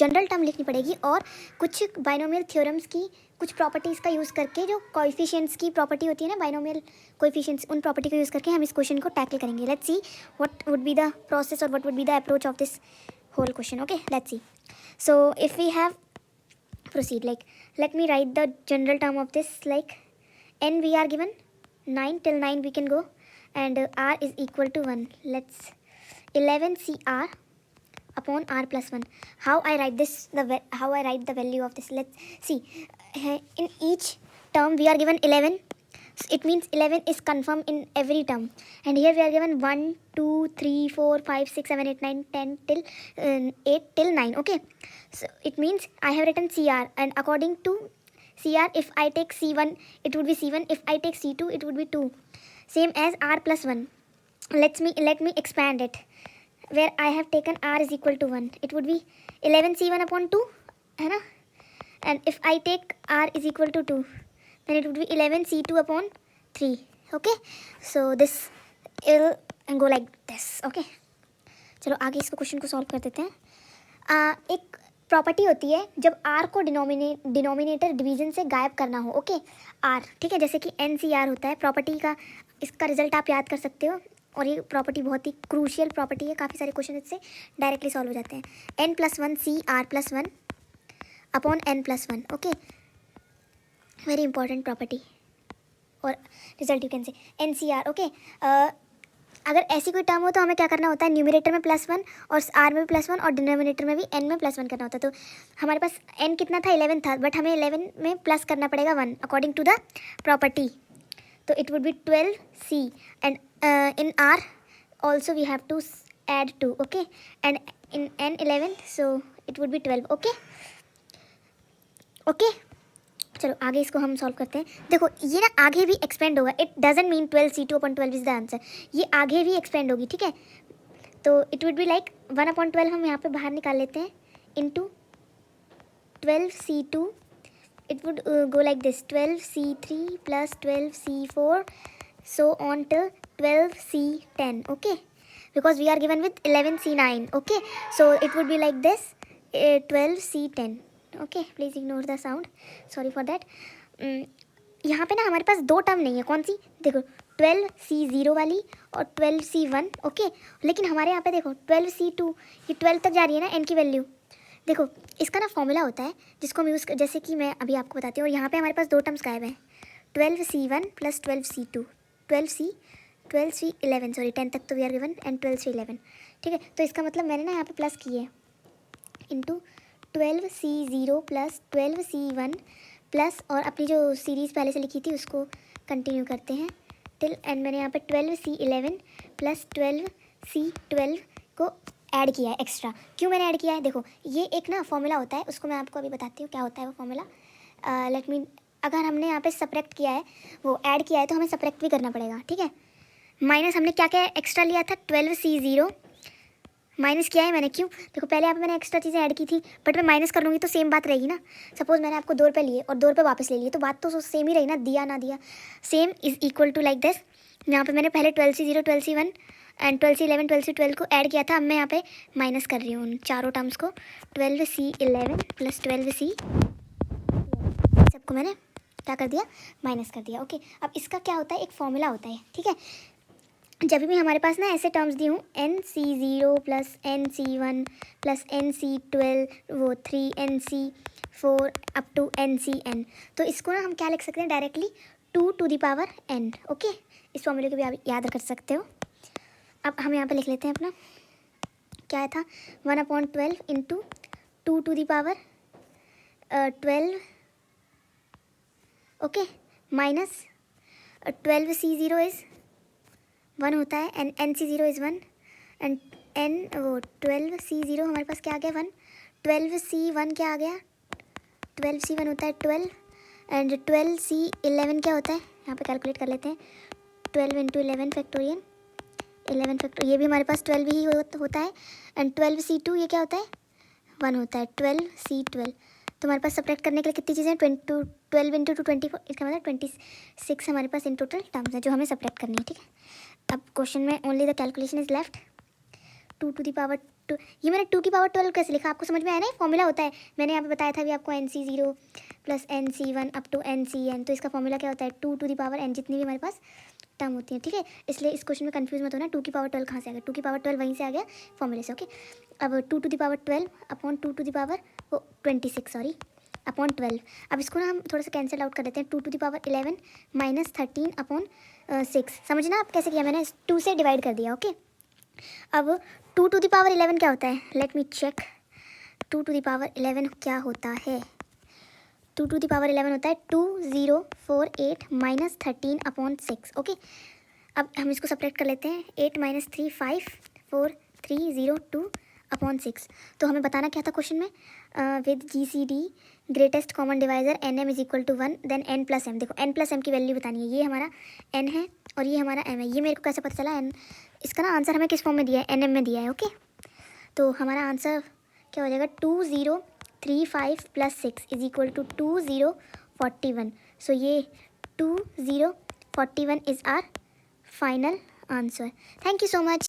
General term लिखनी पड़ेगी और कुछ बाइनोमियल थ्योरम्स की कुछ प्रॉपर्टीज़ का यूज़ करके, जो कोएफिशिएंट्स की प्रॉपर्टी होती है ना, बाइनोमियल कोएफिशिएंट्स, उन प्रॉपर्टी का यूज़ करके हम इस क्वेश्चन को टैकल करेंगे. Let's see what would be the process और what would be the approach of this whole question. Okay, let's see. So if we have proceed, like let me write the general term of this. Like n we are given 9, till 9 we can go, and r is equal to 1. Let's 11 cr upon r plus 1. How I write this, how I write the value of this? Let's see. In each term we are given 11. So it means 11 is confirmed in every term, and here we are given 1 2 3 4 5 6 7 8 9 10 till 8 till 9. Okay, so it means I have written cr, and according to cr, if I take c1 it would be c1, if I take c2 it would be 2, same as r plus 1. Let me expand it, where I have taken r is equal to 1, it would be 11 c1 upon 2 है ना, and if I take r is equal to 2, then it would be 11 c2 upon 3. Okay, so this will go like this. Okay, चलो आगे इसको question को solve कर देते हैं. एक प्रॉपर्टी होती है जब r को डिनोमिनेटर डिवीजन से गायब करना हो. ओके, r, ठीक है, जैसे कि NCR होता है प्रॉपर्टी का. इसका रिजल्ट आप याद कर सकते हो, और ये प्रॉपर्टी बहुत ही क्रूशियल प्रॉपर्टी है. काफ़ी सारे क्वेश्चन इससे डायरेक्टली सॉल्व हो जाते हैं. n+1 CR+1 upon n+1. Okay, very important property और result you can say NCR. ओके, अगर ऐसी कोई टर्म हो तो हमें क्या करना होता है, न्यूमरेटर में +1 और r में भी +1 और डिनोमिनेटर में भी n में +1 करना होता है. तो हमारे पास n कितना था, 11 था, बट हमें 11 में प्लस करना पड़ेगा 1 अकॉर्डिंग टू द प्रॉपर्टी. तो it would be 12c, and in r also we have to add 2. Okay, and in n 11, so it would be 12. Okay okay, चलो आगे इसको हम सॉल्व करते हैं. देखो ये ना आगे भी एक्सपेंड होगा. It doesn't mean 12c2 upon 12 is the answer. ये आगे भी एक्सपेंड होगी, ठीक है. तो इट वुड बी लाइक 1/12 हम यहाँ पे बाहर निकाल लेते हैं, into 12c2. It would go like this, 12c3 plus 12c4 so on till 12c10. Okay, because we are given with 11c9. Okay, so it would be like this 12c10. Okay, please ignore the sound, sorry for that. यहाँ पे ना हमारे पास दो term नहीं है. कौन सी, देखो 12c0 वाली और 12c1. ओके, लेकिन हमारे यहाँ पे देखो 12c2, ये 12 तक जा रही है ना n की वैल्यू. देखो इसका ना फॉर्मूला होता है जिसको हम यूज़, जैसे कि मैं अभी आपको बताती हूँ. और यहाँ पे हमारे पास दो टर्म्स गायब हैं, 12c1 plus 12c2, 12c11, sorry 10 तक तो we are given, and 12c11. ठीक है, तो इसका मतलब मैंने ना यहाँ पे प्लस किए into 12c0 plus 12c1 plus, और अपनी जो सीरीज़ पहले से लिखी थी उसको कंटिन्यू करते हैं टिल, एंड मैंने यहाँ पे 12c11 प्लस 12c12 को ऐड किया है एक्स्ट्रा. क्यों मैंने ऐड किया है, देखो ये एक ना फॉर्मूला होता है, उसको मैं आपको अभी बताती हूँ क्या होता है वो फॉर्मूला. लेट मी, अगर हमने यहाँ पे सब्ट्रैक्ट किया है, वो ऐड किया है, तो हमें सब्ट्रैक्ट भी करना पड़ेगा. ठीक है, माइनस हमने क्या क्या एक्स्ट्रा लिया था, 12c0 माइनस किया है मैंने. क्यों, देखो पहले यहाँ पे मैंने एक्स्ट्रा चीज़ें ऐड की थी, बट मैं माइनस कर लूँगी तो सेम बात रहेगी ना. सपोज मैंने आपको 2 रुपये लिए और 2 रुपये वापस ले लिए, तो बात तो सेम ही रही ना, दिया ना दिया same is equal to like this. यहाँ पे मैंने पहले 12c0 12c1 and 12c11 12c12 को ऐड किया था. अब मैं यहाँ पे माइनस कर रही हूँ उन चारों टर्म्स को, 12c11 प्लस 12c, सबको मैंने क्या कर दिया, माइनस कर दिया. ओके, अब इसका क्या होता है, एक फॉर्मूला होता है. ठीक है, जब भी हमारे पास ना ऐसे टर्म्स दी हूँ, NC0 plus NC1 plus NC12, वो 3NC4 अप टू NCN, तो इसको ना हम क्या लिख सकते हैं directly, 2 to the power n. Okay, इस फॉर्मूले को भी आप याद रख सकते हो. अब हम यहाँ पे लिख लेते हैं अपना, क्या था, 1/12 into 2 to the power 12. Okay, minus 12c0 is 1 होता है, एंड NC0 इज़ 1, एंड वो 12c0 हमारे पास क्या आ गया, 1. 12c1 क्या आ गया, 12c1 होता है 12, एंड 12c11 क्या होता है, यहाँ पे कैलकुलेट कर लेते हैं, 12 इंटू 11 फैक्टोरियल, 11 फैक्टोरियल, ये भी हमारे पास 12 ही होता है, एंड 12c2 ये क्या होता है, 1 होता है, 12c12. तो हमारे पास सब्ट्रैक्ट करने के लिए कितनी चीज़ें, 12 इंटू 2 24, इसका मतलब 26 हमारे पास इन टोटल टर्म्स है जो हमें सब्ट्रैक्ट करनी है. ठीक है, अब क्वेश्चन में only the calculation is left, 2 to the power two, ये मैंने 2 की पावर 12 कैसे लिखा, आपको समझ में आया ना? फॉर्मूला होता है, मैंने यहाँ पे बताया था अभी आपको NC0 plus NC1 up to NCN। तो इसका फॉर्मूला क्या होता है? 2 टू दी पावर n, जितनी भी हमारे पास टर्म होती है, ठीक है। इसलिए इस क्वेश्चन में कंफ्यूज मत होना, 2 की पावर 12 कहाँ से आ गया? 2 की पावर 12 वहीं से आ गया फॉर्मूले से, ओके। अब 2 to the power 12 upon 2 to the power 26 sorry upon 12। अब इसको ना हम थोड़ा सा कैंसिल आउट कर देते हैं। 2 to the power 11 minus 13 upon 6। समझना आप कैसे किया, मैंने 2 से डिवाइड कर दिया, ओके। अब 2 टू दी पावर 11 क्या होता है? Let me check. 2 to the power 11 क्या होता है? 2 टू दी पावर 11 होता है 2048 माइनस 13 अपॉन 6, ओके। अब हम इसको सेपरेट कर लेते हैं। 8 माइनस 3 5 4 3 0 2 अपॉन 6। तो हमें बताना क्या था क्वेश्चन में? With GCD greatest common divisor NM is equal to 1 then N plus M। देखो N प्लस M की वैल्यू बतानी है। ये हमारा N है और ये हमारा M है। ये मेरे को कैसे पता चला? N इसका ना आंसर हमें किस फॉर्म में दिया है? NM में दिया है, ओके। तो हमारा आंसर क्या हो जाएगा? 2035 plus 6 is equal to 2041। So ये 2041 is our final answer. Thank you so much.